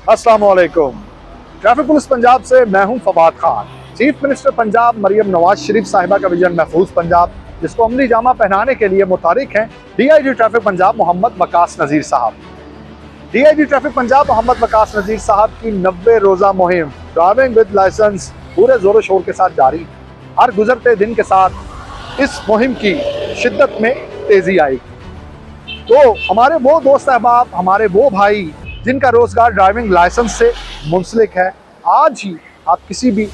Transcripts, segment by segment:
अस्सलाम वालेकुम। Traffic police Punjab से मैं हूं फवाद खान। चीफ मिनिस्टर पंजाब मरियम नवाज शरीफ साहिबा का विजन महफूज पंजाब, जिसको अमली जामा पहनाने के लिए मुतारिक हैं डीआईजी ट्रैफिक पंजाब मोहम्मद वकास नज़ीर साहब। डीआईजी ट्रैफिक पंजाब मोहम्मद वकास नज़ीर साहब की 90 रोज़ा मुहिम ड्राइविंग विद लाइसेंस पूरे जोरों शोर के साथ जारी। हर गुजरते दिन के साथ इस मुहिम की शिद्दत में तेजी आएगी। तो हमारे वो दोस्त अहबाब, हमारे वो भाई जिनका रोजगार ड्राइविंग लाइसेंस से मुंसलिक है, आज ही आप किसी भी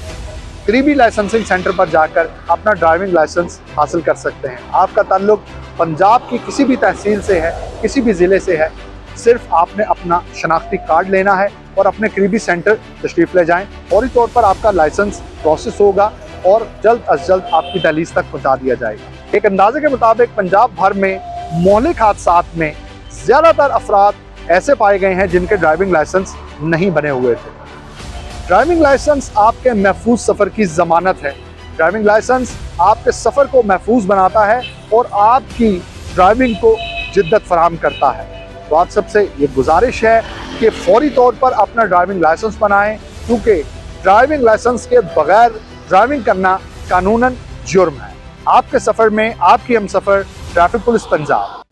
करीबी लाइसेंसिंग सेंटर पर जाकर अपना ड्राइविंग लाइसेंस हासिल कर सकते हैं। आपका ताल्लुक पंजाब की किसी भी तहसील से है, किसी भी ज़िले से है, सिर्फ आपने अपना शनाख्ती कार्ड लेना है और अपने करीबी सेंटर तशरीफ़ ले जाएं। फौरी तौर पर आपका लाइसेंस प्रोसेस होगा और जल्द अज जल्द आपकी दहलीज तक पहुँचा दिया जाएगा। एक अंदाजे के मुताबिक पंजाब भर में मौलिक हादसात में ज़्यादातर अफराद ऐसे पाए गए हैं जिनके ड्राइविंग लाइसेंस नहीं बने हुए थे। ड्राइविंग लाइसेंस आपके महफूज सफ़र की ज़मानत है। ड्राइविंग लाइसेंस आपके सफ़र को महफूज बनाता है और आपकी ड्राइविंग को जिद्दत फराहम करता है। तो आप सबसे ये गुजारिश है कि फौरी तौर पर अपना ड्राइविंग लाइसेंस बनाएं, क्योंकि ड्राइविंग लाइसेंस के बगैर ड्राइविंग करना कानूनन जुर्म है। आपके सफ़र में आपकी हमसफ़र ट्रैफिक पुलिस पंजाब।